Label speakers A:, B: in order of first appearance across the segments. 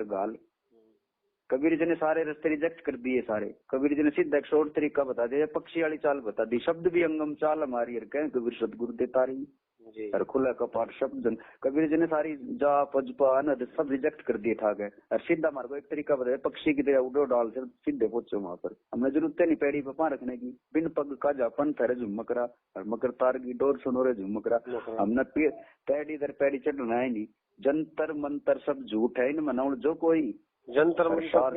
A: Doctor गाल। कबीर जी ने सारे रास्ते रिजेक्ट कर दिए सारे। कबीर जी ने सीधा एक शॉर्ट तरीका बता दिया, पक्षी वाली चाल बता दी, शब्द भी अंगम चाल हमारी कहें कबीर सतगुरु दे तारी और खुला कपाट शब्द। कबीर जी ने सारी जाप अजपा अनद सब रिजेक्ट कर दिए था गए और सीधा हमारे को एक तरीका बताया, पक्षी की तरह उड़ो डाल से सीधे पहुंचो वहां पर। हमने जरूरत नहीं पैड़ी पे पा रखने की, बिन पग का जापन थरे झुमकरा और मकर तार की डोर सुनोरे झुमकरा। हमने पैड़ी दर पैड़ी चढ़ना है नहीं, जंतर मंतर सब झूठ है इन मनाउल जो कोई
B: जंतर
A: सार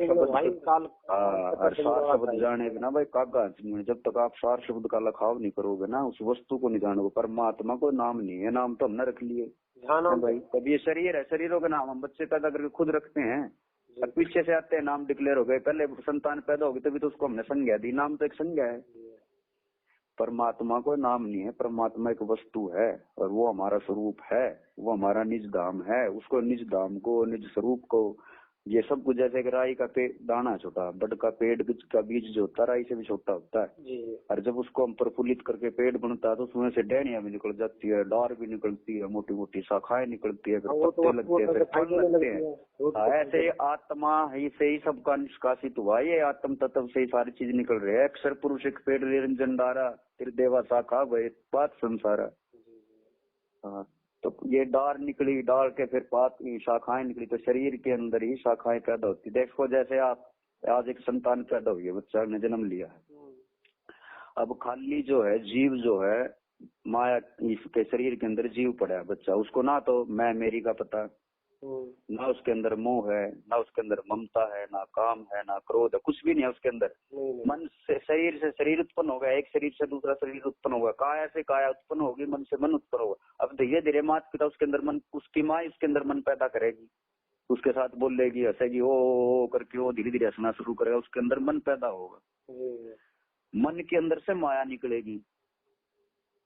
A: शब्द जाने बिना भाई कागा। जब तक आप सार शब्द का लखाव नहीं करोगे ना, उस वस्तु को नहीं जानोगे। परमात्मा को नाम नहीं है, नाम तो हमने रख लिए भाई। तब ये शरीर है, शरीरों का नाम हम बच्चे पैदा करके खुद रखते हैं और पीछे से आते हैं नाम डिक्लेयर हो गए। पहले संतान पैदा होगी तभी तो उसको हमने संज्ञा दी, नाम तो एक संज्ञा है। परमात्मा को नाम नहीं है, परमात्मा एक वस्तु है और वो हमारा स्वरूप है, वो हमारा निज धाम है। उसको निज धाम को निज स्वरूप को ये सब कुछ जैसे कि राई का दाना छोटा, बड़ का पेड़ का बीज जो होता है राई से भी छोटा होता है और जब उसको हम प्रफुल्लित करके पेड़ बनता है तो उसमें से डहनियां भी निकल जाती है, डार भी निकलती है, मोटी मोटी शाखाएं निकलती है, फिर पत्ते लगते हैं, फिर फल लगते हैं। ऐसे आत्मा से ही सबका निष्कासित हुआ, ये आत्म तत्व से ही सारी चीज निकल रही है। अक्षर पुरुष एक पेड़ निरंजन डारा फिर देवा शाखा वह बात संसारा। हाँ, तो ये डार निकली, डाल के फिर पात की शाखाएं निकली, तो शरीर के अंदर ही शाखाएं पैदा होती। देखो जैसे आप आज एक संतान पैदा हुई है, बच्चा ने जन्म लिया है, अब खाली जो है जीव जो है माया इसके शरीर के अंदर जीव पड़ा है बच्चा, उसको ना तो मैं मेरी का पता, ना उसके अंदर मोह है, ना उसके अंदर ममता है, ना काम है, ना क्रोध है, कुछ भी नहीं है उसके अंदर। मन से शरीर उत्पन्न होगा, एक शरीर से दूसरा शरीर उत्पन्न होगा, काया से काया उत्पन्न होगी, मन से मन उत्पन्न होगा। अब धीरे धीरे माता पिता उसके अंदर मन, उसकी माँ उसके अंदर मन पैदा करेगी, उसके साथ बोलेगी, हंसेगी, ओ करके वो धीरे धीरे हंसना शुरू करेगा, उसके अंदर मन पैदा होगा। मन के अंदर से माया निकलेगी।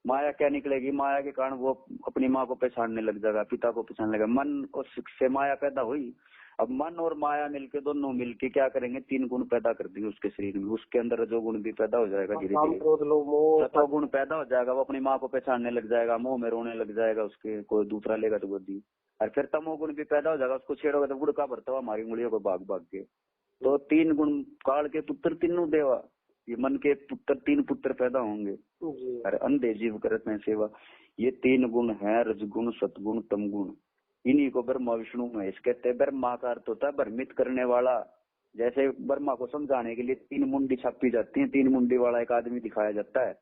A: माया क्या निकलेगी? माया के कारण वो अपनी माँ को पहचानने लग जाएगा, पिता को पहचानने लगेगा। मन और से माया पैदा हुई। अब मन और माया मिलके दोनों मिलके क्या करेंगे? 3 गुण पैदा कर देंगे उसके शरीर में। उसके अंदर रजोगुण भी पैदा हो जाएगा, धीरे धीरे सतोगुण पैदा हो जाएगा। वो अपनी माँ को पहचानने लग जाएगा, मुंह में रोने लग जाएगा, उसके कोई दूसरा लेगा तो गोदी। और फिर तमोगुण भी पैदा हो जाएगा, उसको छेड़ोगे तो गुड़ का भरता हुआ हमारी उंगलियों को भाग भाग के। तो 3 गुण काल के पुत्र तीनों देवा, ये मन के पुत्र 3 पुत्र पैदा होंगे। अरे अंधे जीव करते हैं सेवा। ये 3 गुण है, रजगुण सतगुण तमगुण। इन्हीं को ब्रह्मा विष्णु महेश कहते हैं। ब्रह्मा का अर्थ होता है भ्रमित करने वाला। जैसे ब्रह्मा को समझाने के लिए 3 मुंडी छापी जाती है, 3 मुंडी वाला एक आदमी दिखाया जाता है।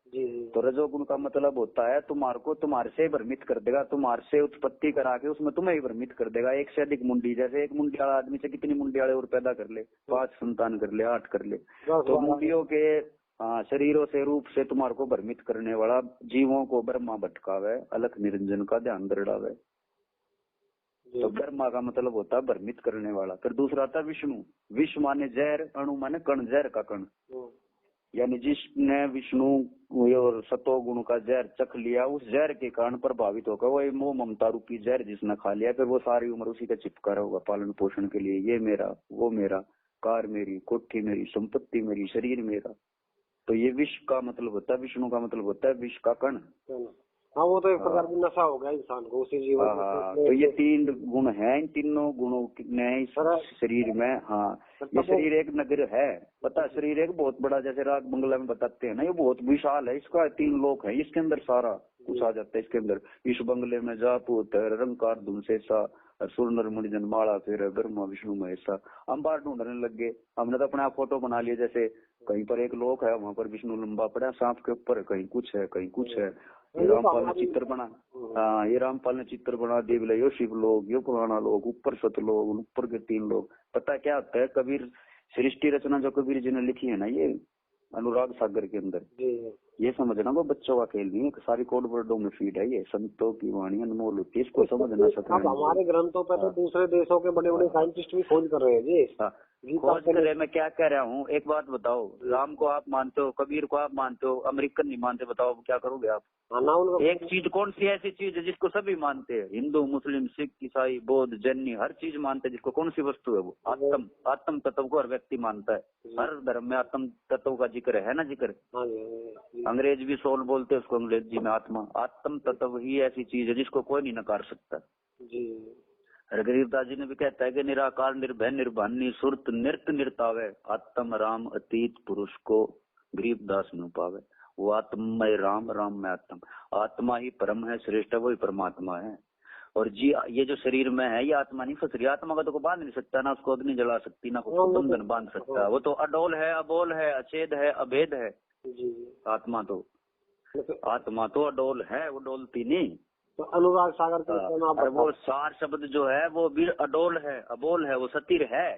A: तो रजोगुण का मतलब होता है तुम्हारे को तुम्हारे से भ्रमित कर देगा, तुम्हारे से उत्पत्ति करा के उसमें तुम्हें ही भ्रमित कर देगा। 1 से अधिक मुंडी, जैसे 1 मुंडी वाला आदमी से कितनी मुंडी वाले और पैदा कर ले, 5 संतान कर ले, 8 कर ले। तो मुंडियों के शरीरों से रूप से तुम्हारे को भ्रमित करने वाला जीवों को ब्रह्मा भटकावे, अलख निरंजन का ध्यान दृढ़ावे। तो ब्रह्मा का मतलब होता है भ्रमित करने वाला। फिर दूसरा आता है विष्णु। विष माने जहर, अणु माने कण, जहर का कण। यानी जिसने विष्णु और सतो गुण का जहर चख लिया, उस जहर के कारण प्रभावित होकर वही मोह ममता रूपी जहर जिसने खा लिया, फिर वो सारी उम्र उसी का चिपका होगा पालन पोषण के लिए। ये मेरा, वो मेरा, कार मेरी, कोठी मेरी, संपत्ति मेरी, शरीर मेरा। तो ये विष का मतलब होता है, विष्णु का मतलब होता है विष का कण।
B: हाँ, वो तो एक प्रकार की नशा हो गया इंसान को उसी जीवन में।
A: तो ये 3 गुण हैं, इन तीनों गुणों ने इस शरीर में। हाँ, ये शरीर एक नगर है, पता है? शरीर एक बहुत बड़ा, जैसे राग बंगला में बताते हैं ना, ये बहुत विशाल है। इसका 3 लोक है, इसके अंदर सारा कुछ आ जाता है इसके अंदर। इस बंगले में जापूत रंगकार धुन से सुर नर मुनि जनमाला, फिर ब्रह्मा विष्णु महेशा। हम बाहर ढूंढने लग गए, हमने तो अपने आप फोटो बना लिए। जैसे कहीं पर एक लोक है, वहां पर विष्णु लंबा पड़ा सांप के ऊपर, कहीं कुछ है, कहीं कुछ है। ये रामपाल ने चित्र बना, ये रामपाल ने चित्र बना देवला, यो शिव लोग, यो पुराना लोग, ऊपर सत लोग, ऊपर के 3 लोग। पता है क्या होता है? कबीर सृष्टि रचना जो कबीर जी ने लिखी है ना, ये अनुराग सागर के अंदर, ये समझना वो बच्चों का खेल नहीं है, सारी कोड वर्डों में फीड है। ये संतों की वाणी अनमोल होती है, इसको समझना सकते हैं।
B: हमारे ग्रंथों पे तो दूसरे देशों के बड़े बड़े साइंटिस्ट भी खोज कर रहे हैं जी।
A: खोज कर रहे। मैं क्या कह रहा हूँ, एक बात बताओ, राम को आप मानते हो, कबीर को आप मानते हो, अमेरिकन नहीं मानते, बताओ क्या करोगे आप? एक चीज कौन सी ऐसी चीज है जिसको सभी मानते हैं? हिंदू, मुस्लिम, सिख, ईसाई, बौद्ध, जैनी, हर चीज मानते हैं जिसको। कौन सी वस्तु है वो? आत्म। आत्म तत्व को हर व्यक्ति मानता है। हर धर्म में आत्म तत्व का जिक्र है ना, जिक्र। अंग्रेज भी सोल बोलते हैं उसको, अंग्रेजी में आत्मा। आत्म तत्व ही ऐसी चीज है जिसको कोई नहीं नकार सकता। और गरीबदास जी ने भी कहता है कि निराकार निर्भय निर्भानी सुरत नृत्य नृतावे आत्म राम अतीत पुरुष को गरीबदास में पावे। वो आत्ममय राम, राम में आत्मा, आत्मा ही परम है, श्रेष्ठ है, वही परमात्मा है। और जी ये जो शरीर में है ये आत्मा नहीं फंस रही, आत्मा का तो कोई बांध नहीं सकता, ना उसको अग्नि जला सकती, ना उसको बंधन बांध सकता, वो तो अडोल है, अबोल है, अछेद है, अभेद है। आत्मा तो अडोल है, वो डोलती नहीं।
B: तो अनुराग सागर के
A: वो सार शब्द जो है वो भी अडोल है, अबोल है, वो सतीर है।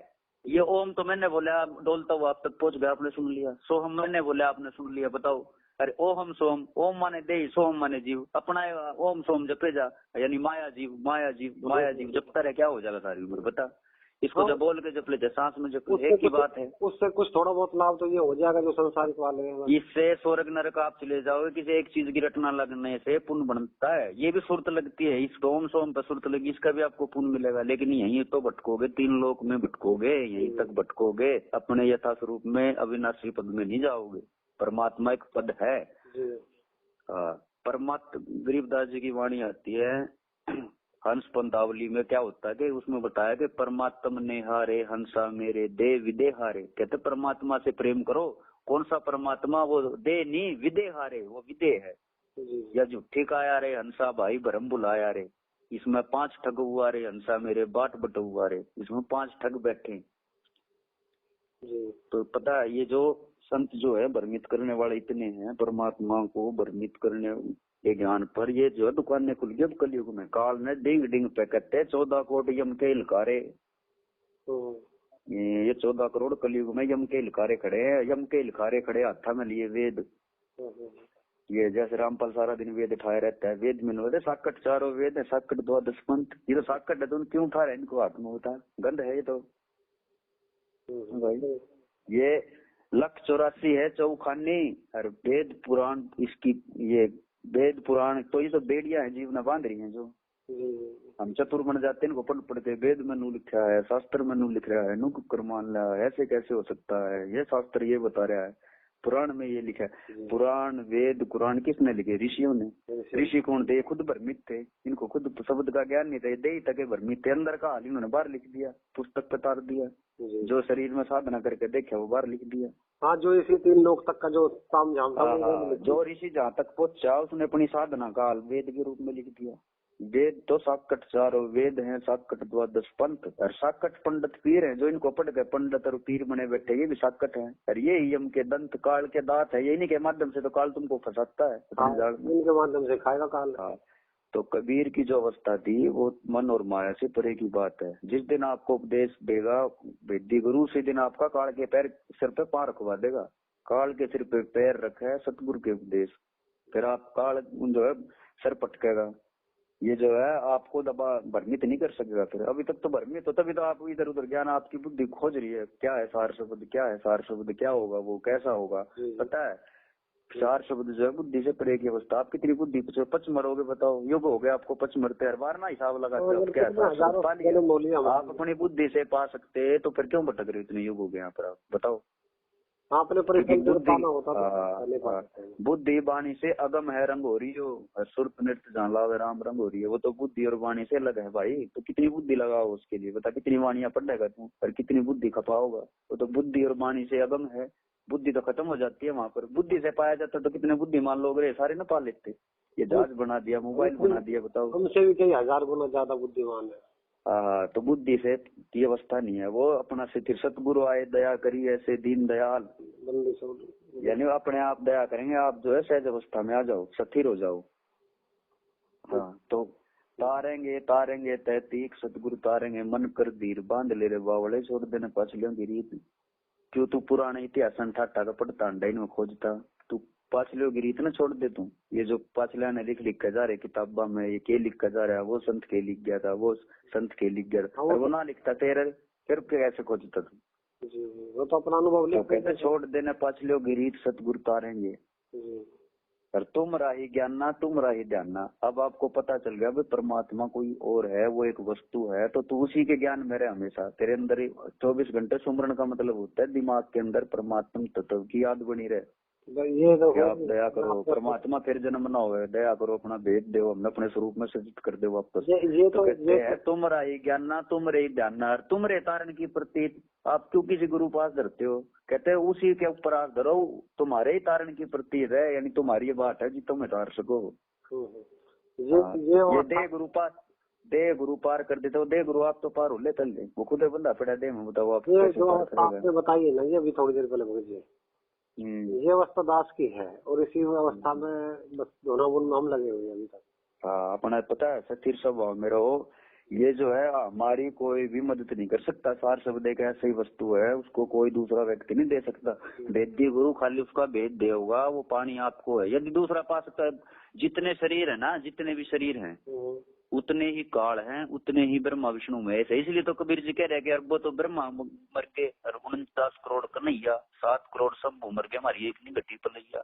A: ये ओम तो मैंने बोला डोलता हुआ आप तक पहुंच गया, आपने सुन लिया। सोहम मैंने बोला आपने सुन लिया, बताओ। अरे ओम सोम, ओम माने देह, सोम माने जीव, अपना ओम सोम जपे जा, यानी माया जीव, माया जीव, माया जीव जपता रहे, क्या हो जाएगा सारी उम्र, बता। इसको जब बोल के जप लेते, सांस में जप ले, एक ही बात है।
B: उससे कुछ थोड़ा बहुत लाभ तो ये हो जाएगा जो संसारिक वाले हैं।
A: इससे स्वर्ग नरक आप चले जाओगे, किसी एक चीज की रटना लगने से पुण्य बनता है। ये भी सुरत लगती है, इस ओम सोम पर सुरत लगी, इसका भी आपको पुण्य मिलेगा। लेकिन यहीं तो भटकोगे, 3 लोक में भटकोगे, यहीं तक भटकोगे, अपने यथा स्वरूप में अविनाशी पद में नहीं जाओगे। परमात्मा एक पद है। परमात्मा गरीबदास जी की वाणी आती है हंस पंतावली में, क्या होता है कि उसमें बताया कि परमात्मा ने हारे हंसा मेरे दे विदे हारे। कहते परमात्मा से प्रेम करो। कौन सा परमात्मा? वो दे नहीं, विदे हारे, वो विदे है। या झूठी काया रे हंसा भाई भरम बुलाया रे, इसमें 5 ठग हुआ रे हंसा मेरे बाट बट हुआ रे, इसमें 5 ठग बैठे। तो पता है ये जो संत जो है भ्रमित करने वाले इतने हैं, परमात्मा को भ्रमित करने के ज्ञान पर ये जो है दुकानें खुल गई अब कलयुग में। काल ने डिंग डिंग पे कहते 14 कोट यम के लकारे, ये 14 करोड़ कलयुग में यम के लकारे खड़े हैं। यम के लकारे खड़े हाथा में लिए वेद। ये जैसे रामपाल सारा दिन वेद उठाए रहता है, वेद में बोलते साकट चारों वेद है, साकट 12 पंथ। ये तो साकट है तो क्यों उठा रहे इनको हाथ में? होता गंध है ये तो भाई। ये 184 है चौखानी और वेद पुराण इसकी, ये वेद पुराण तो ये तो बेड़िया है जीव में बांध रही हैं। जो हम चतुर बन जाते हैं, इनको पढ़ते वेद में नू लिखा है, शास्त्र में नू लिख रहा है, नू कर मान रहा है, ऐसे कैसे हो सकता है? ये शास्त्र ये बता रहा है, पुराण में ये लिखा है। पुराण वेद कुरान किसने लिखे? ऋषियों ने। ऋषि कौन थे? खुद भ्रमित थे, इनको खुद शब्द का ज्ञान नहीं था, दे तक भ्रमित थे। अंदर का हाल इन्होंने बाहर लिख दिया, पुस्तक पे तार दिया। जो शरीर में साधना करके देखा वो बाहर लिख दिया।
B: हाँ, जो इसी 3 लोक तक का जो ताम झाम था,
A: जो ऋषि जहाँ तक पहुंचा उसने अपनी साधना का हाल वेद के रूप में लिख दिया। वेद तो साकट चारों वेद हैं, साकट 12 पंथ और साकट पंडित पीर हैं, जो इनको पढ़ गए पंडित और पीर बने बैठे, ये भी साकट हैं। और ये ही यम के दंत काल के दांत है, इन्हीं के माध्यम से तो काल तुमको फंसाता है।
B: इनके माध्यम से खाएगा काल।
A: तो कबीर की जो अवस्था थी वो मन और माया से परे की बात है। जिस दिन आपको उपदेश देगा वेदी गुरु, उसी दिन आपका काल के पैर सिर पे पार रखवा देगा। काल के सिर पे पैर रखे सतगुरु के उपदेश, फिर आप काल जो है सर पटकेगा। ये जो है आपको दबा भ्रमित नहीं कर सकेगा। फिर अभी तक तो भ्रमित हो, तभी तो आप इधर उधर ज्ञान, आपकी बुद्धि खोज रही है क्या है सार शब्द, क्या है सार शब्द, क्या होगा वो, कैसा होगा, पता है? सार शब्द जो है बुद्धि से परे की अवस्था। आप कितनी बुद्धि पच मरोगे बताओ? युग हो गया आपको पच मरते, हर बार ना हिसाब लगाते हो क्या आप अपनी बुद्धि से पा सकते, तो फिर क्यों भटक रहे इतने युग हो गए यहाँ पर? आप बताओ। बुद्धि बाणी से अगम है रंग हो रही हो, सुरत नृत्य जहाँ लावे राम रंग हो रही है। वो तो बुद्धि और वाणी से अलग है भाई। तो कितनी बुद्धि लगाओ उसके लिए, बता कितनी वाणियां पढ़ेगा तू और कितनी बुद्धि खपाओगा? वो तो बुद्धि और वाणी से अगम है। बुद्धि तो खत्म हो जाती है वहां पर। बुद्धि से पाया जाता तो कितने बुद्धिमान लोग रहे, सारे ना पा लेते। ये जहाज बना दिया, मोबाइल बना दिया, बताओ।
B: उनसे भी कई 1000 गुना ज्यादा बुद्धिमान है।
A: तो बुद्धि से की अवस्था नहीं है। वो अपना से सतगुरु आए दया करी ऐसे दीन दयाल, यानी अपने आप दया करेंगे, आप जो है सहज अवस्था में आ जाओ, स्थिर हो जाओ। हाँ, तो तारेंगे तारेंगे तहतीक सतगुरु तारेंगे, मन कर धीर बांध ले रे बावले, छोड़ देने पाछलियों की रीत। क्यों तू पुराने इतिहास ठाटा का पढ़ता अंडाइन में खोजता? तू पाछलियों की रीत ना छोड़ दे तू। ये जो पाछलिया ने लिख के जा रहे किताबा में, ये के लिख के जा रहा है, वो संत के लिख गया था, वो संत के लिख गया था, वो ना लिखता तेरे फिर कैसे खोजता तू?
B: वो तो अपना अनुभव लिख
A: कहते छोड़ देने पाछलियों की रीत सतगुरु तारेंगे, और तुम राही ज्ञानना तुम राही ध्यानना। अब आपको पता चल गया भाई परमात्मा कोई और है, वो एक वस्तु है, तो तू उसी के ज्ञान में रहे हमेशा। तेरे अंदर 24 घंटे सुमरण का मतलब होता है दिमाग के अंदर परमात्मा तत्व की याद बनी रहे।
B: ये तो
A: आप दया करो परमात्मा फिर जन्म ना होवे, दया करो अपना भेद दो, हमने अपने स्वरूप में सृजित कर दे वापस।
B: ये तो
A: कहते हैं तुम रही ज्ञाना तुम रही ध्याना तुम रे तारण की प्रतीत। आप क्यों किसी गुरु पास धरते हो? कहते हैं उसी के ऊपर आप धरो, तुम्हारे ही तारण की प्रतीत है, यानी तुम्हारी ये बात है जी तुम तार सको। ये देह गुरु पार कर देते हो, देह गुरु आप तो पार हो ले तल दे, वो खुद बंदा पड़ा दे में, बताओ आप
B: आपने बताइए ना, ये अभी थोड़ी देर पहले भगत जी ये अवस्था दास की है, और इसी अवस्था में बस दोनों गुण में हम लगे हुए अभी तक।
A: हाँ अपना पता है स्थिर स्वभाव में रहो, ये जो है हमारी कोई भी मदद नहीं कर सकता। सार शब्द एक ऐसी वस्तु है, उसको कोई दूसरा व्यक्ति नहीं दे सकता। वेद्य गुरु खाली उसका भेद दे होगा, वो पानी आपको है। यदि दूसरा पा सकता है, जितने शरीर है ना, जितने भी शरीर हैं उतने ही काल हैं, उतने ही ब्रह्मा विष्णु महेश है। इसलिए तो कबीर जी कह रहे कि वो तो ब्रह्मा मर के 49 करोड़ कन्हैया, 7 करोड़ सब मर के हमारी एक नहीं घटी पलैया।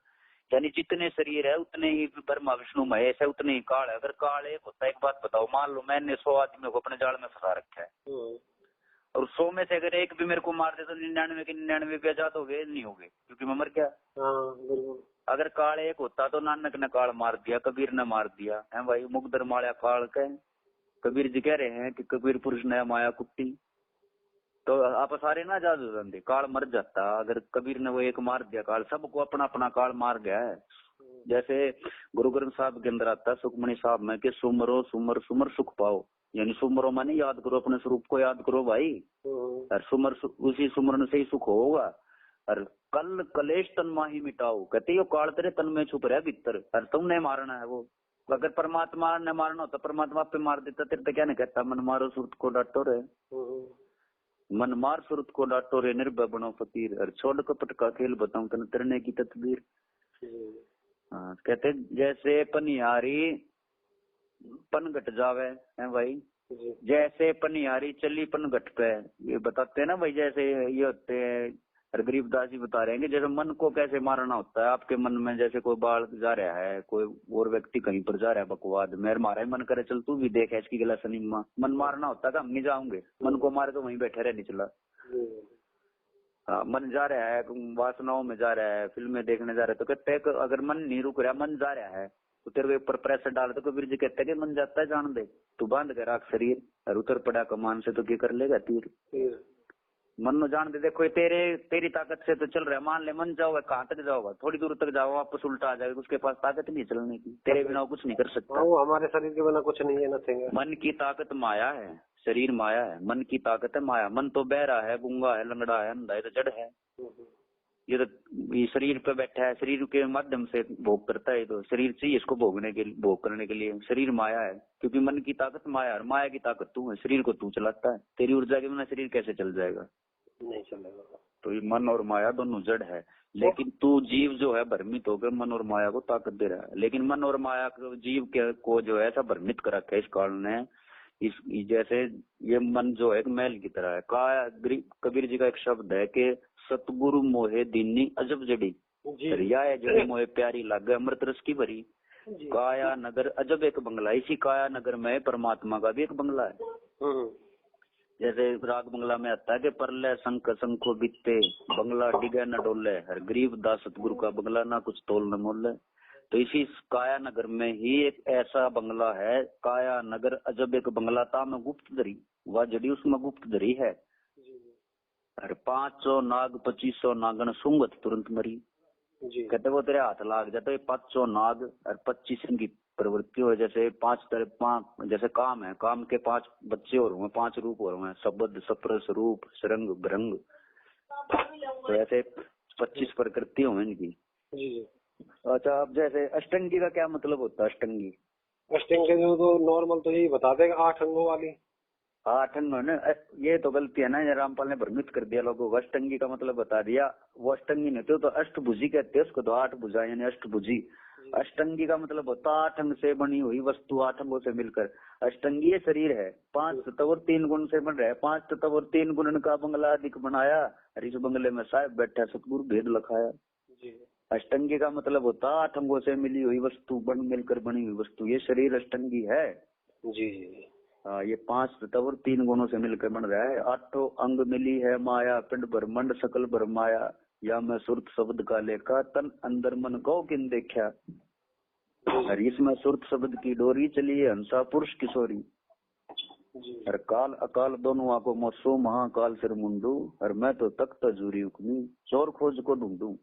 A: यानी जितने शरीर है उतने ही ब्रह्मा विष्णु महेश है, उतने ही काल है। अगर काल एक होता है, एक बात बताओ, मान लो मैंने 100 आदमियों को अपने जाल में फंसा रखा है और 100 में से अगर एक भी मेरे को मार दे तो 99 के 99 भी आजाद हो गए नहीं हो गए, क्योंकि मैं मर गया। अगर काल एक होता तो नानक ने काल मार दिया, कबीर ने मार दिया है भाई। मुकदर माया काल के कबीर जी कह रहे हैं कि कबीर पुरुष ने माया कुट्टी, तो आप सारे ना आजाद हो जाते, काल मर जाता। अगर कबीर ने वो एक मार दिया काल, सबको अपना अपना काल मार गया है। जैसे गुरु ग्रंथ साहब के अंदर आता है सुखमणि साहब में कि सुमरो सुमर सुमर सुख पाओ, यानी सुमरो माने याद करो, अपने स्वरूप को याद करो भाई, और सुमर उसी सुमरन से ही सुख होगा। और कल कलेश तन माही मिटाओ, कहते हो काल तेरे तन में छुप रहा भीतर, और तुमने मारना है वो। अगर परमात्मा ने मारना होता परमात्मा पे मार देता, तेरे तो क्या नहीं कहता मन मारो सुरत को डांटो रे, मन मार सुरत को डांटो रे, निर्भय बनो फकीर, और छोड़ कपट का खेल बताऊं तन तरने की तदबीर। हाँ कहते जैसे पनियारी पन घट जावे है भाई, जैसे पनियारी चली पन घट पे, ये बताते हैं ना भाई। जैसे ये होते हैं, गरीबदास जी बता रहे हैं कि जैसे मन को कैसे मारना होता है। आपके मन में जैसे कोई बाल जा रहा है, कोई और व्यक्ति कहीं पर जा रहा है बकवाद में, मारा है मन करे चल तू भी देख इसकी गला सनीमा, मन मारना होता है, हम नहीं जाऊंगे, मन को मारे तो वहीं बैठे रह नहीं चला। हाँ मन जा रहा है, वासनाओं में जा रहा है, फिल्में देखने जा रहा है, तो कहते हैं अगर मन नहीं रुक रहा, मन जा रहा है, तो तेरे के ऊपर प्रेशर डाले तो कबीर जी कहते हैं कि मन जाता है जान दे, तू बांध के रख शरीर, और उतर पड़ा कमान से तो क्या कर लेगा तीर। मन नो जान दे, देखो तेरी ताकत से तो चल रहा है, मान ले मन जाओगा, कहाँ तक जाओगा, थोड़ी दूर तक जाओ, वापस उल्टा आ जाएगा, उसके पास ताकत नहीं चलने की, तेरे बिना कुछ नहीं कर सकता।
B: वो हमारे शरीर के बिना कुछ नहीं है, नथिंग।
A: मन की ताकत माया है, शरीर माया है, मन की ताकत है माया। मन तो बहरा है, गूंगा है, लंगड़ा है, अंधा है, तो जड़ है। ये तो शरीर पे बैठा है, शरीर के माध्यम से भोग करता है, तो शरीर चाहिए इसको भोगने के लिए, भोग करने के लिए। शरीर माया है, क्योंकि मन की ताकत माया है, माया की ताकत तू है, शरीर को तू चलाता है। तेरी ऊर्जा के बिना शरीर कैसे चल जाएगा?
B: नहीं चलेगा।
A: तो ये मन और माया दोनों जड़ है, लेकिन तू जीव जो है भ्रमित होकर मन और माया को ताकत दे रहा है। लेकिन मन और माया को जीव के को जो है ऐसा भ्रमित कर रखा है इस काल ने, इस जैसे ये मन जो है एक मैल की तरह है। कबीर जी का एक शब्द है कि सतगुरु मोहे दीनी अजब जड़ी, रिया है जड़ी मोहे प्यारी लागे अमृत रस की भरी। काया नगर अजब एक बंगला, इसी काया नगर में परमात्मा का भी एक बंगला है। जैसे राग बंगला में आता है कि परले संख संखो बीते, बंगला डिगे न डोले, हर गरीब दास सतगुरु का बंगला, ना कुछ तोल न मोले। तो इसी काया नगर में ही एक ऐसा बंगला है, काया नगर अजब एक बंगला था में गुप्त धरी, वह जड़ी उसमें गुप्त धरी है। और 500 नाग 2500 नागन सुंगत तुरंत मरी। कहते वो तेरे हाथ लाग जाते 500 नाग और 25 की प्रवृत्ति हो। जैसे 5 जैसे काम है, काम के 5 बच्चे हो रहे हैं, 5 रूप हो रहे हैं, शब्द सप्रस रूप सरंग भ्रंग, तो ऐसे 25 प्रकृति हो इनकी। अच्छा अब जैसे अष्टंगी का क्या मतलब होता है?
B: अष्टंगी तो नॉर्मल तो यही बता देगा 8 अंगों वाली।
A: 8 अंग ना, ये तो गलती है ना, रामपाल ने भ्रमित कर दिया लोगों को, अष्टंगी का मतलब बता दिया। वो अष्टंगी नहीं तो अष्टभुजी कहते हैं उसको, तो 8 भुजा यानी अष्टभुजी। अष्टंगी का मतलब होता 8 अंग से बनी हुई वस्तु, 8 अंगों से मिलकर। अष्टंगी ये शरीर है, 5 तत्व और 3 गुण से बन रहा है। 5 तत्व और 3 गुण का बंगला अधिक बनाया, और इस बंगले में साहब बैठा सतगुरु भेद लखाया। अष्टंगी का मतलब होता 8 अंगों से मिली हुई वस्तु, बन मिलकर बनी हुई वस्तु, ये शरीर अष्टंगी है जी। ये 5 तत्व और 3 गुणों से मिलकर बन रहा है। 8 अंग मिली है माया, पिंड ब्रह्मंड सकल ब्रह्माया। या मैं सुरत शब्द का लेखा तन अंदर मन को किन देखा। और इसमें सुरत शब्द की डोरी चली है हंसा पुरुष किशोरी। और काल अकाल दोनों आको मोसो महाकाल सिर मुंडू। और मैं तो तख्त जूरी हुक्मी चोर खोज को ढूंढू।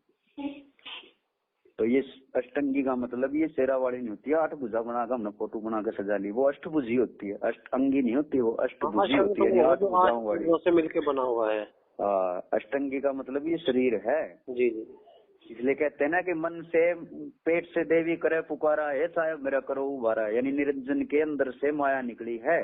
A: तो ये अष्टंगी का मतलब ये शेरावाड़ी नहीं होती है, 8 भुजा बना कर हमने फोटो बना के सजा ली, वो अष्टभुजी होती है, अष्टअंगी नहीं होती, वो अष्टभुजी होती है, 8 भुजाओं वाली
B: से मिलकर बना हुआ है।
A: अष्टंगी का मतलब ये शरीर है।
B: जी जी।
A: इसलिए कहते हैं ना कि मन से पेट से देवी करे पुकारा है साहब मेरा करो उबारा, यानी निरंजन के अंदर से माया निकली है।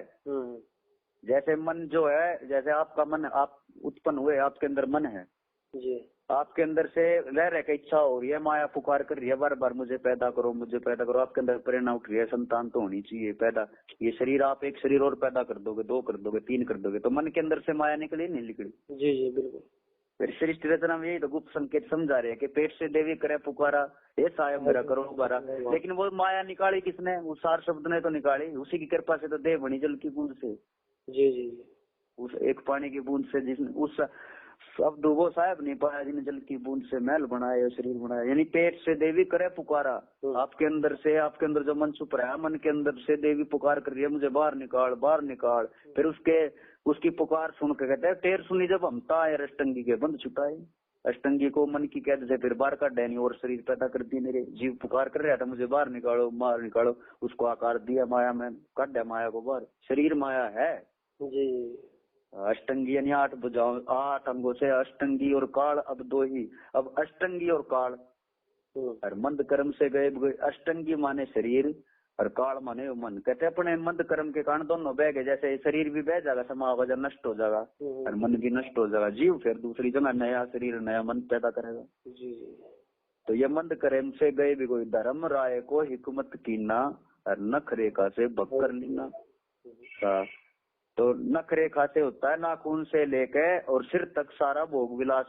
A: जैसे मन जो है, जैसे आपका मन, आप उत्पन्न हुए, आपके अंदर मन है
B: जी,
A: आपके अंदर से रह रह के इच्छा हो रही है, माया पुकार कर रही है बार बार मुझे पैदा करो मुझे पैदा करो, आपके अंदर प्रेरणा उठ रही है संतान तो होनी चाहिए पैदा। ये शरीर आप एक शरीर और पैदा कर दोगे, 2 कर दोगे, 3 कर दोगे, तो मन के अंदर से माया निकली नहीं निकली।
B: जी जी बिल्कुल।
A: फिर सृष्टि रचना में यही तो गुप्त संकेत समझा रहे हैं कि पेट से देवी करे पुकारा हे साहब मेरा करो बारा। लेकिन वो माया निकाली किसने? वो सार शब्द ने तो निकाली, उसी की कृपा से तो देह बनी जल की बूंद से।
B: जी जी,
A: उस एक पानी की बूंद से, जिसने उस शब्द वो साहब नहीं पाया जिन्हें जल की बूंद से महल बनाया शरीर बनाया। यानी पेट से देवी करे पुकारा, आपके अंदर से, आपके अंदर जो मन छुप रहा है, मन के अंदर से देवी पुकार कर रही है मुझे बाहर निकाल बाहर निकाल। फिर उसकी पुकार सुन के कहते हैं टेर सुनी जब हमता है अष्टंगी के बंद छुटाए। अष्टंगी को मन की कैद से फिर बाहर काट डैनी और शरीर पैदा कर दी, मेरे जीव पुकार कर रहा था मुझे बाहर निकालो, उसको आकार दिया माया में, काट दिया माया को बाहर, शरीर माया है
B: जी।
A: अष्टंगी यानी 8 भुजाओं 8 अंगों से अष्टंगी और काल अब 2 ही। अब अष्टंगी और काल और मंद कर्म से गए, अष्टंगी माने शरीर और काल माने मन। कहते अपने मंद कर्म के कारण दोनों बह गए, जैसे शरीर भी बह जाएगा समा होगा जब नष्ट हो जाएगा और मन भी नष्ट हो जाएगा, जीव फिर दूसरी जगह नया शरीर नया मन पैदा करेगा।
B: जी।
A: तो ये मंद कर्म से गए भी कोई धर्म राय को हिकमत कीना और नख रेखा से बकर लीना। तो नख रेखा से होता है नाखून से लेके और सिर तक सारा भोग विलास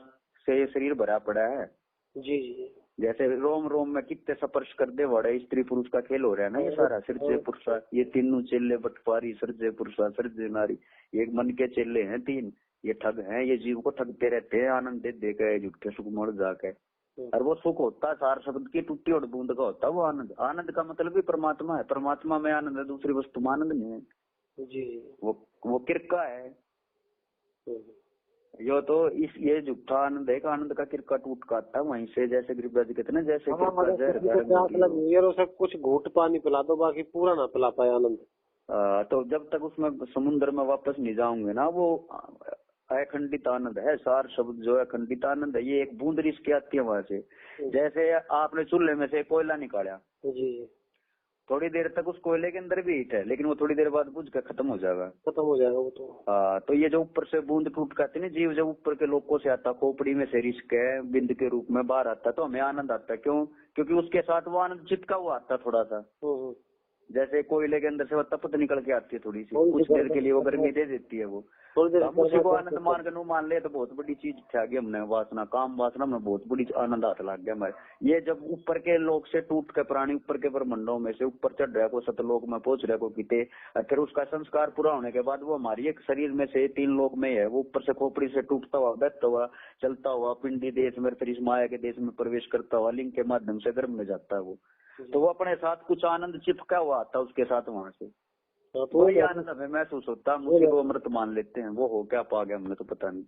A: से ये शरीर भरा पड़ा है।
B: जी जी।
A: जैसे रोम रोम में कितने स्पर्श कर दे बड़े, स्त्री पुरुष का खेल हो रहा है ना ये सारा। सिरजे पुरुषा ये तीनों चेले बटपारी, सिरजे पुरुषा सिरजे नारी, ये मन के चेले हैं 3, ये ठग हैं, ये जीव को ठगते रहते हैं आनंद दे के झुटके सुख मोड़ जाके। और वो सुख होता है सार शब्द की टूटी और बूंद का होता है वो आनंद। आनंद का मतलब भी परमात्मा है, परमात्मा में आनंद है, दूसरी वस्तु में आनंद नहीं है
B: जी।
A: वो किरका है। यो तो ये झूठा आनंद है, आनंद का किरका टूट का आता है वहीं से, जैसे गिरिराज जी कहते हैं जैसे
B: मतलब कुछ घूट पानी पिला दो बाकी पूरा ना पिला पाए आनंद।
A: तो जब तक उसमें समुद्र में वापस नहीं जाऊंगे ना, वो अखंडित आनंद है। सार शब्द जो है अखंडित आनंद है, ये एक बूंद रिस की आती है वहां से। जैसे आपने चूल्हे में से कोयला निकाला,
B: जी,
A: थोड़ी देर तक उस कोयले के अंदर भी हीट है, लेकिन वो थोड़ी देर बाद बुझ कर खत्म हो जाएगा
B: वो तो।
A: तो ये जो ऊपर से बूंद टूट करते ना जीव, जब ऊपर के लोकों से आता, खोपड़ी में से रिश्क है बिंद के रूप में बाहर आता, तो हमें आनंद आता है। क्यों? क्योंकि उसके साथ वो आनंद चिपका हुआ आता थोड़ा सा। जैसे कोयले के अंदर से वो तपत निकल के आती है थोड़ी सी, कुछ देर के लिए वो गर्मी दे देती है वो, हम उसी को आनंद मान कर मान ले तो बहुत बड़ी चीज छा गई हमने। वासना काम वासना में बहुत बड़ी आनंद हाथ लग गया हमारे। ये जब ऊपर के लोक से टूट के प्राणी ऊपर के ब्रह्मंडों में से ऊपर चढ़ रहा है, को सतलोक में पहुंच रहा है, को किते, फिर उसका संस्कार पूरा होने के बाद वो हमारी एक शरीर में से 3 लोक में है, वो ऊपर से खोपड़ी से टूटता हुआ बहता हुआ चलता हुआ पिंडी देश में, फिर इस माया के देश में प्रवेश करता हुआ लिंग के माध्यम से गर्भ में जाता है वो। तो वो अपने साथ कुछ आनंद चिपका हुआ आता है उसके साथ वहां से, तो ये आनंद हमें महसूस होता है, उसी को अमृत मान लेते हैं। वो हो क्या पा गया हमने तो पता नहीं।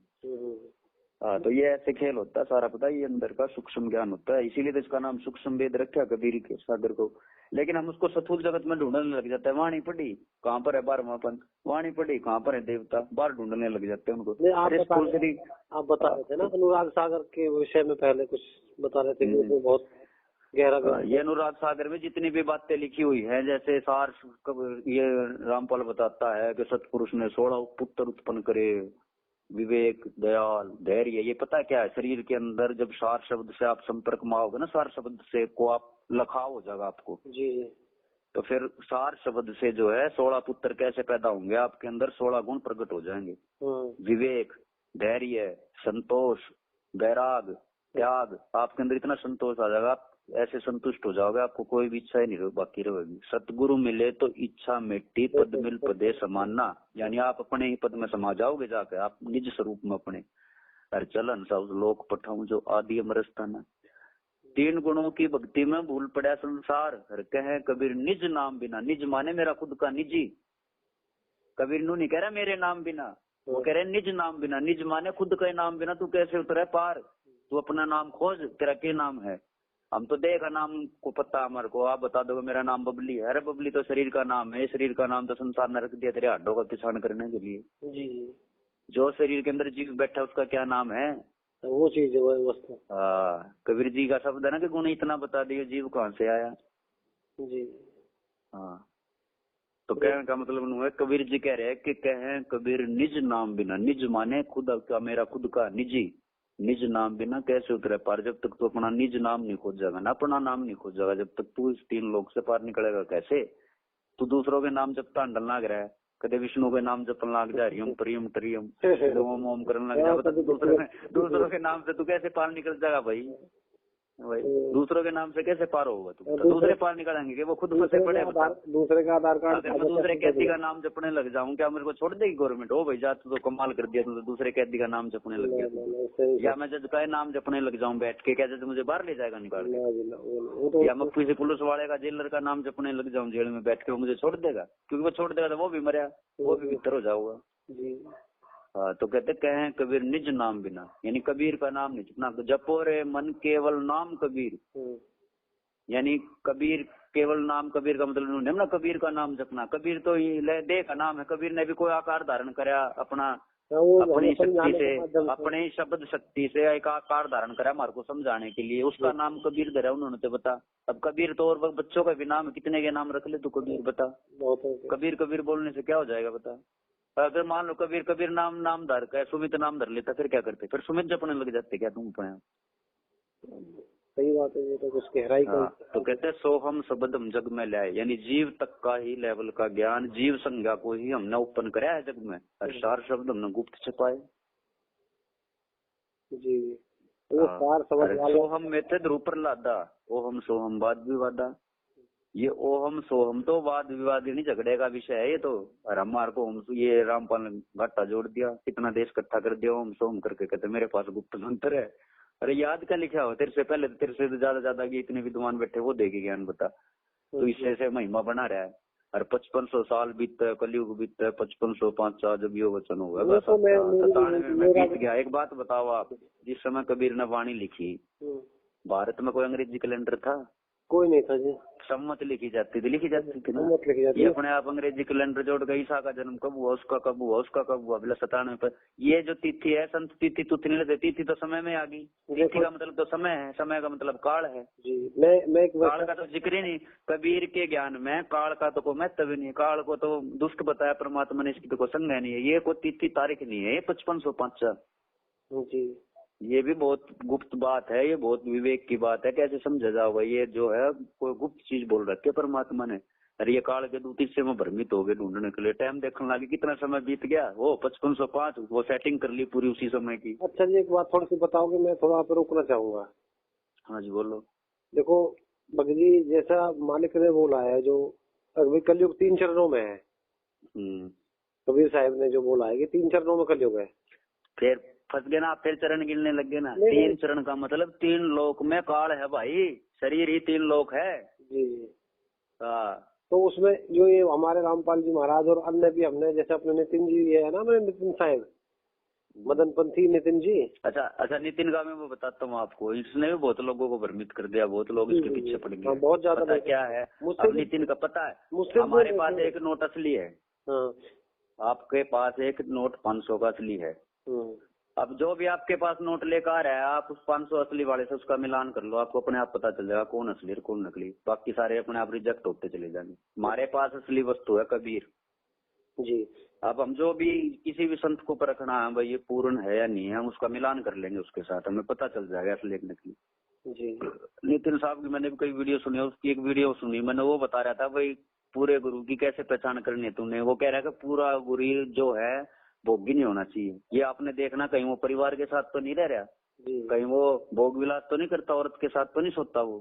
A: तो ये ऐसे खेल होता है सारा, पता है ये अंदर का सूक्ष्म ज्ञान होता है, इसीलिए तो इसका नाम सूक्ष्म वेद रखा कबीर के सागर को। लेकिन हम उसको स्थूल जगत में ढूंढने लग जाते हैं। वाणी पढ़ी कहाँ पर है 12वां पंथ, वाणी पढ़ी कहाँ पर है देवता, बाहर ढूंढने लग जाते हैं उनको।
B: आप बता रहे थे ना अनुराग सागर के विषय में, पहले कुछ बता रहे थे कि बहुत गहरा।
A: ये अनुराग सागर में जितनी भी बातें लिखी हुई है, जैसे सार ये रामपाल बताता है कि सतपुरुष ने 16 पुत्र उत्पन्न करे, विवेक दयाल धैर्य। ये पता क्या है, शरीर के अंदर जब सार शब्द से आप संपर्क में आओगे ना, सार शब्द से को आप लखाव हो जाएगा आपको
B: जी।
A: तो फिर सार शब्द से जो है 16 पुत्र कैसे पैदा होंगे, आपके अंदर 16 गुण प्रकट हो जाएंगे। विवेक, धैर्य, संतोष, वैराग, त्याग, आपके अंदर इतना संतोष आ जाएगा, आप ऐसे संतुष्ट हो जाओगे, आपको कोई भी इच्छा ही नहीं बाकी रहेगी। सतगुरु मिले तो इच्छा मिट्टी, पद मिल पदे समाना, यानी आप अपने ही पद में समा जाओगे जाकर, आप निज स्वरूप में अपने। अरे चलन सा उस लोक पठाऊं जो आदि अमरस्ताना। 3 गुणों की भक्ति में भूल पड़ा संसार, हर कहे कबीर निज नाम बिना। निज माने मेरा खुद का निजी। कबीर नू नहीं कह रहा मेरे नाम बिना, वो कह रहे निज नाम बिना। निज माने खुद का नाम बिना तू कैसे उतरे पार। तू अपना नाम खोज, तेरा क्या नाम है। हम तो देगा नाम को पता हमारे को, आप बता दो मेरा नाम बबली है। अरे बबली तो शरीर का नाम है, शरीर का नाम तो संसार ने रख दिया तेरे हड्डों का किसान करने के लिए जी। जो शरीर के अंदर जीव बैठा उसका क्या नाम है, वो चीज है, वो वस्तु। हाँ, कबीर जी का शब्द है ना कि गुण इतना बता दियो जीव कहाँ से आया जी। हाँ, तो कहने का मतलब है कबीर जी कह रहे हैं कि कहें कबीर निज नाम बिना। निज माने खुद का, मेरा खुद का निजी। निज नाम बिना कैसे उतरे पार। जब तक तू अपना निज नाम नहीं खोजेगा ना, अपना नाम नहीं खोजेगा, जब तक तू इस 3 लोक से पार निकलेगा कैसे। तू दूसरों के नाम जपता अंडल लाग रहा है, कदे विष्णु के नाम जपन लाग जा, हरियम परियम तरियम ओम ओम करने लग जा। दूसरों के नाम से तू कैसे पार निकल जाएगा भाई। भाई दूसरों के नाम से कैसे पार होगा तू। तो दूसरे पार निकलेंगे कि वो खुद फंसे पड़े। दूसरे का आधार कार्ड, अगर मैं दूसरे कैदी का नाम जपने लग जाऊं क्या मेरे को छोड़ देगी गवर्नमेंट। ओ भाई जा तू तो कमाल कर दिया, तू तो दूसरे कैदी का नाम जपने लग गया। या मैं जज का नाम जपने लग जाऊं बैठ के, क्या जज मुझे बाहर ले जाएगा निकाल के। या मैं किसी पुलिस वाले का, जेलर का नाम जपने लग जाऊं जेल में बैठ के, वो मुझे छोड़ देगा। क्योंकि वो छोड़ देगा तो वो भी मरा, वो भी भीतर हो जाऊंगा। हाँ, तो कहते कहें कबीर निज नाम बिना, यानी कबीर का नाम नहीं जपना। तो जपो रे मन केवल नाम कबीर, यानी कबीर केवल नाम। कबीर का मतलब ना कबीर का नाम जपना। कबीर तो ये दे का नाम है। कबीर ने भी कोई आकार धारण करा अपना, अपनी शक्ति से, अपने शब्द शक्ति से एक आकार धारण करा हमारे को समझाने के लिए। उसका नाम कबीर धरा उन्होंने, तो बता। अब कबीर तो और बच्चों का भी नाम, कितने के नाम रख ले तू कबीर, बता। कबीर कबीर बोलने से क्या हो जाएगा बता। अगर मान लो कबीर कबीर नाम धर का सुमित नाम धर लेता, फिर क्या करते, फिर सुमित जपने लग जाते क्या तुम अपने। सही बात है, ये तो कुछ गहराई का। तो कहते सोहम शब्दम जग में लाए, यानी जीव तक का ही लेवल का ज्ञान, जीव संज्ञा को ही हमने उत्पन्न कराया है जग में। और 4 शब्द हमने गुप्त छुपाए जी। सोहम में थे ध्रुव प्रहलादा, ओहम सोहम वाद विवादा। ये ओहम सोहम तो वाद विवाद नहीं, झगड़े का विषय है ये तो। और हमारे को ये रामपाल घाटा जोड़ दिया, कितना देश इकट्ठा कर दिया ओम सोहम करके। कहते मेरे पास गुप्त मंत्र है। अरे याद क्या लिखा हो तेरे से पहले, तेरे से ज्यादा इतने विद्वान बैठे वो देगी ज्ञान, बता। तो इससे से महिमा बना रहा है। और 5500 साल बीतता, कलयुग बीतता, 5505 जब यो वचन होगा में बीत गया। एक बात बताओ आप, जिस समय कबीर ने वाणी लिखी, भारत में कोई अंग्रेजी कैलेंडर था? कोई नहीं था जी। सम्मत लिखी जाती थी ना। ये अपने आप अंग्रेजी कैलेंडर जोड़ गई। ईसा का जन्म कब हुआ, उसका कब हुआ, उसका कब हुआ, 97 पर। ये जो तिथि है संत तिथि तुथि नहीं लेते, तिथि तो समय में आ गई। तिथि का मतलब तो समय है, समय का मतलब काल है जी। मैं काल का तो जिक्र ही नहीं कबीर के ज्ञान में। काल का तो कोई महत्व नहीं, काल को तो दुष्ट बताया परमात्मा ने, इसकी तो कोई संज्ञा नहीं है। ये कोई तिथि तारीख नहीं है, ये 5505 जी। ये भी बहुत गुप्त बात है, ये बहुत विवेक की बात है। कैसे समझा जाओ भाई, ये जो है कोई गुप्त चीज बोल रखी है परमात्मा ने। अरे ये काल के दूत इससे में भ्रमित हो गए ढूंढने के लिए। टाइम देखने लगे कितना समय बीत गया, वो 5505 वो सेटिंग कर ली पूरी उसी समय की। अच्छा जी, एक बात थोड़ी सी बताओगे, मैं थोड़ा आप रुकना चाहूंगा। हाँ जी बोलो। देखो भगजी, जैसा मालिक ने बोला है, जो अभी कलयुग 3 चरणों में है। कबीर साहब ने जो बोला है कि 3 चरणों में कलयुग है। फिर फंस गए ना आप, फिर चरण गिनने लग गए ना। 3 चरण का मतलब 3 लोक में काल है भाई, शरीर ही 3 लोक है जी। हाँ, तो उसमें जो ये हमारे रामपाल जी महाराज और अन्य भी, हमने जैसे अपने नितिन जी है ना, मेरे नितिन साहब, मदन पंथी नितिन जी। अच्छा नितिन का मैं वो बताता हूँ आपको, इसने भी बहुत लोगों को भ्रमित कर दिया, बहुत लोग इसके पीछे पड़ गए। बहुत ज्यादा क्या है नितिन का पता है। हमारे पास एक नोट असली है, आपके पास एक नोट 500 का असली है। अब जो भी आपके पास नोट लेकर आ रहा है, आप उस 500 असली वाले से उसका मिलान कर लो, आपको अपने आप पता चल जाएगा कौन असली और कौन नकली। बाकी सारे अपने आप रिजेक्ट होते चले जाएंगे। हमारे पास असली वस्तु है कबीर जी। अब हम जो भी किसी भी संत को परखना है भाई, ये पूर्ण है या नहीं है, हम उसका मिलान कर लेंगे उसके साथ, हमें पता चल जाएगा असली एक नकली जी। नितिन साहब की मैंने भी कई वीडियो सुनी, उसकी एक वीडियो सुनी मैंने, वो बता रहा था भाई पूरे गुरु की कैसे पहचान करनी है तुमने। वो कह रहा है कि पूरा गुरु जो है भोगी नहीं होना चाहिए। ये आपने देखना, कहीं वो परिवार के साथ तो नहीं रह रहा, कहीं वो भोग विलास तो नहीं करता, औरत के साथ तो नहीं सोता वो।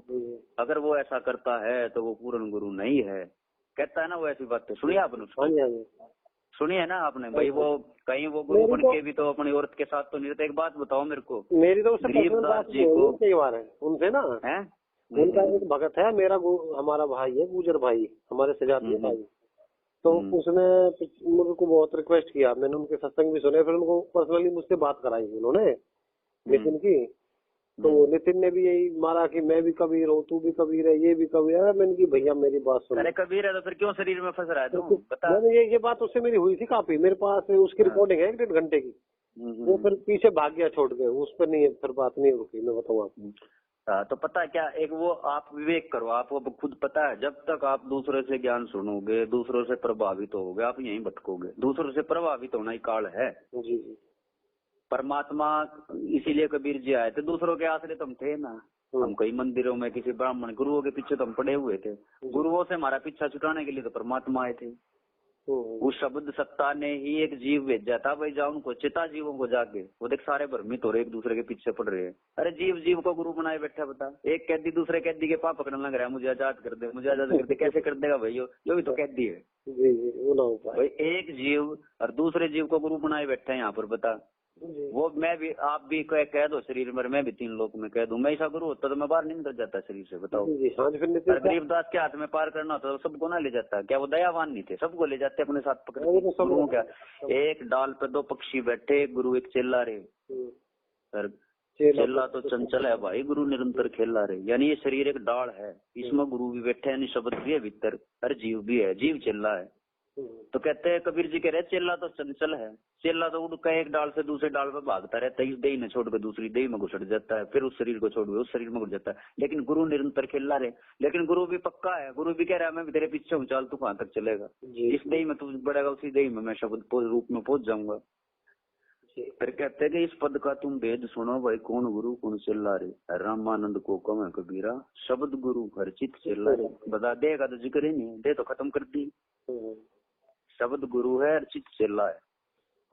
A: अगर वो ऐसा करता है तो वो पूर्ण गुरु नहीं है, कहता है ना वो ऐसी बातें। सुनिए आपने, सुनिए ना आपने भाई, वो कहीं वो गुरु बन के भी तो अपनी औरत के साथ तो नहीं रहते। एक बात बताओ मेरे को,
B: मेरी तो उससे
A: गरीबदास जी को
B: कई बार है उनसे ना है, उनका एक भगत है मेरा, हमारा भाई है, गुजर भाई, हमारे सजाती भाई। तो उसने मेरे को बहुत रिक्वेस्ट किया, मैंने उनके सत्संग भी सुने, फिर उनको पर्सनली मुझसे बात कराई उन्होंने नितिन की। तो नितिन ने भी यही मारा कि मैं भी कबीर हूँ, तू भी कबीर है, ये भी कबीर है। मैंने की भैया मेरी बात सुनो।
A: अरे कबीर है तो फिर क्यों शरीर में फंस रहा है तू? बता।
B: मैंने ये बात उससे मेरी हुई थी काफी, मेरे पास उसकी रिकॉर्डिंग है 1.5 घंटे की। वो फिर पीछे भाग गया छोड़ के, उस पर नहीं फिर बात नहीं रुकी, मैं बताऊँ आपको।
A: तो पता है क्या, एक वो आप विवेक करो, आपको खुद पता है, जब तक आप दूसरे से ज्ञान सुनोगे, दूसरों से प्रभावित होगे, आप यहीं भटकोगे। दूसरों से प्रभावित होना ही काल है।
B: जी जी।
A: परमात्मा इसीलिए कबीर जी आए थे, दूसरों के आश्रय तुम थे ना। हम कई मंदिरों में किसी ब्राह्मण गुरुओं के पीछे तो हम पड़े हुए थे। गुरुओं से हमारा पीछा छुटाने के लिए तो परमात्मा आए थे। उस शब्द सत्ता ने ही एक जीव भेजा था, भाई जाओ उनको चिता जीवों को जाके। वो देख सारे भ्रमित हो रहे, एक दूसरे के पीछे पड़ रहे हैं। अरे जीव जीव को गुरु बनाए बैठा, बता। एक कैदी दूसरे कैदी के पाप पकड़ने लग रहा है, मुझे आजाद कर दे, मुझे आजाद कर दे। कैसे कर देगा भाई? यो भी तो कैदी है भाई। एक जीव और दूसरे जीव को गुरु बनाए बैठा है यहाँ पर, बता। वो मैं भी, आप भी कह दो शरीर में, मैं भी 3 लोक में कह दूं, मैं ऐसा गुरु होता तो मैं बाहर नहीं निकल जाता शरीर से, बताओ। गरीबदास के हाथ में पार करना होता तो सबको ना ले जाता? क्या वो दयावान नहीं थे? सबको ले जाते अपने साथ पकड़ के। गुरु क्या, एक डाल पे 2 पक्षी बैठे, गुरु एक चेला रे। सर चेला तो चंचल है भाई, गुरु निरंतर खेला रे। यानी ये शरीर एक डाल है, इसमें गुरु भी बैठे, यानी शब्द भी है भीतर, हर जीव भी है, जीव चेला है। तो कहते हैं, कबीर जी कह रहे चेला तो चंचल है, चेला तो उड़ का एक डाल से दूसरे डाल पर भागता रहता है, इस देह ने छोड़कर दूसरी देह में घुसट जाता है, फिर उस शरीर को छोड़कर उस शरीर में घुस जाता है। लेकिन गुरु निरंतर खेला रहे। लेकिन गुरु भी पक्का है, गुरु भी कह रहा है मैं तेरे पीछे हूँ, चल तू कहाँ तक चलेगा, इस देह में तू बढ़ेगा, उसी देह में मैं शब्द रूप में पहुंच जाऊंगा। फिर कहते हैं कि इस पद का तुम भेद सुनो भाई, कौन गुरु कौन चेला रे। रामानंद को कम है कबीरा, शब्द गुरु हर चित चेला रे। बता देगा तो जिक्र ही नहीं, दे तो खत्म कर दी। शब्द गुरु है, चित चेला है।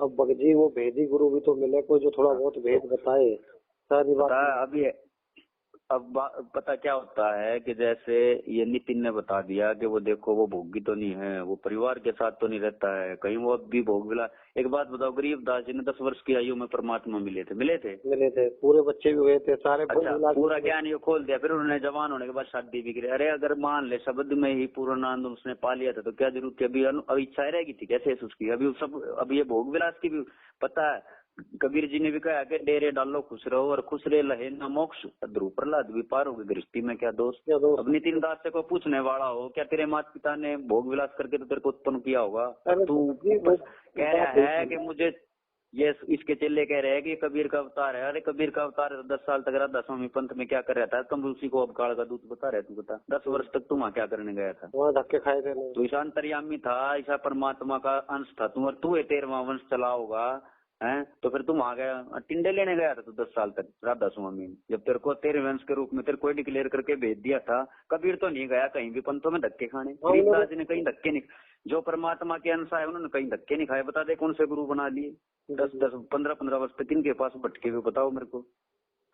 B: अब बगजी वो भेदी गुरु भी तो मिले कोई जो थोड़ा बहुत भेद बताए, सारी बात
A: अभी। अब पता क्या होता है कि जैसे ये नितिन ने बता दिया कि वो देखो वो भोगी तो नहीं है, वो परिवार के साथ तो नहीं रहता है, कहीं वो अब भी भोग मिला। एक बात बताओ, गरीबदास जी ने 10 वर्ष की आयु में परमात्मा मिले थे,
B: पूरे बच्चे भी हुए थे सारे।
A: अच्छा, पूरा ज्ञान ये खोल दिया, फिर उन्होंने जवान होने के बाद शादी भी करी। अरे अगर मान ले शब्द में ही पूर्णानंद उसने पा लिया था तो क्या जरूरत थी? अभी इच्छाएं रहेगी थी कैसे उसकी? अभी ये भोग विलास की भी पता है। कबीर जी ने भी कहा कि डेरे डालो खुश रहो और खुश रहे लहे न मोक्ष, ध्रुव प्रहलाद भी पार होगी, गृहस्थी में क्या दोष। अब नितिन दास से को पूछने वाला हो, क्या तेरे माता पिता ने भोग विलास करके तो तेरे को उत्पन्न किया होगा? तू कह रहा है कि मुझे ये इसके चेले कह रहे हैं कि कबीर का अवतार है। अरे कबीर का अवतार है तो 10 साल तक राधा स्वामी पंथ में क्या कर रहा था? तुम उसी को अब काल का दूत बता रहे, तू बता 10 वर्ष तक तुम वहाँ क्या करने गया था?
B: वहाँ धक्के खाए थे।
A: तू ईशा अंतर्यामी था, ईशा परमात्मा का अंश था तू, और तू 13वां वंश चला होगा है। तो फिर तुम आ गया टिंडे लेने गया था तू 10 साल तक राधा स्वामी में, जब तेरे को 13 वंश के रूप में तेरे को डिक्लेयर करके भेज दिया था। कबीर तो नहीं गया कहीं भी पंथों में धक्के खाने, गरीबदास जी ने कहीं धक्के नहीं, जो परमात्मा के अंश है उन्होंने कहीं धक्के नहीं खाए। बता दे कौन से गुरु बना लिए? 10-15 वर्ष पे किन के पास भटके हुए बताओ मेरे को?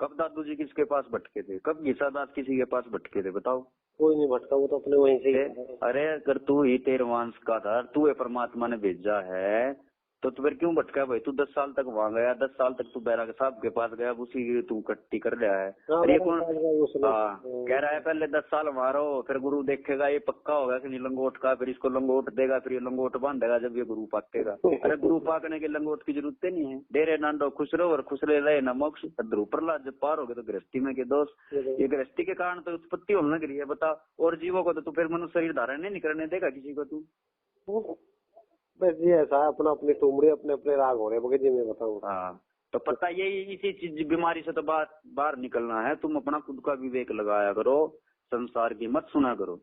A: कब दादू जी किसके पास भटके थे? कब घिसादास किसी के पास भटके थे? बताओ।
B: कोई नहीं भटका, वो तो अपने वहीं से।
A: अरे अगर तू ही 13 वंश का था, तू परमात्मा ने भेजा है, तो फिर क्यों भटका भाई? तू 10 साल तक वहाँ गया, 10 साल तक तू बैराग साहब के पास गया, उसी की तू कट्टी कर रहा है। अरे कौन कह रहा है पहले 10 साल वहाँ रहो, फिर गुरु देखेगा ये पक्का होगा कि नहीं लंगोट का, फिर इसको लंगोट देगा, फिर ये लंगोट बांधेगा जब ये गुरु पाकेगा। अरे गुरु पाकने के लंगोट की जरूरत नहीं है। डेरे नांडो खुश रहो और खुश रहे न मोक्ष, ध्रुव प्रहलाद जब पार हो गए तो गृहस्थी में के दोस्त। ये गृहस्थी के कारण तो उत्पत्ति होने लगी है, बता। और जीवों को तो तू फिर मनुष्य शरीर धारण नहीं करने देगा किसी को तू।
B: बस ये ऐसा अपना अपनी तुमड़ी अपने अपने राग हो रहे जी, मैं बताऊँ।
A: हाँ तो पता यही इसी चीज बीमारी से तो बाहर निकलना है। तुम अपना खुद का विवेक लगाया करो, संसार की मत सुना करो।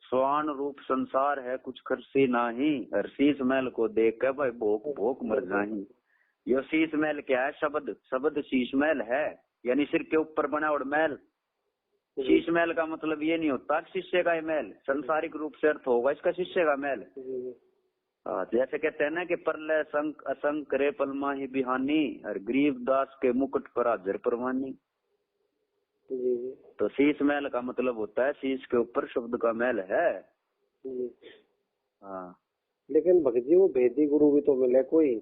A: स्वान रूप संसार है कुछ खर्ची नाही, हर शीश महल को देख के भाई भोक भोक मर जाही। ये शीश महल क्या है? शब्द शीश महल है, यानी सिर के ऊपर बना और महल। शीश महल का मतलब ये नहीं होता शिष्य का महल, संसारिक रूप से अर्थ होगा इसका शिष्य का महल। जैसे कहते हैं ना कि परलय संक असंक रे पलमा ही बिहानी, और गरीबदास के मुकुट पर हाजिर परवानी। तो शीश महल का मतलब होता है शीश के ऊपर शब्द का महल है। हाँ
B: लेकिन भगत जी वो भेदी गुरु भी तो मिले कोई,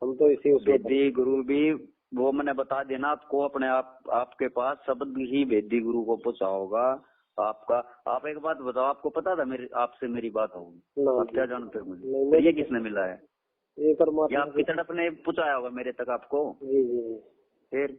B: हम तो इसी
A: भेदी गुरु भी वो मैंने बता देना आपको, अपने आपके पास शब्द ही भेदी गुरु को पहुंचा होगा आपका। आप एक बात बताओ, आपको पता था आपसे मेरी बात होगी? आप क्या जानते हो मुझे? ये किसने मिला है?
B: ये परमात्मा
A: आपकी तरफ ने पहुंचाया होगा मेरे तक आपको।
B: जी जी।
A: फिर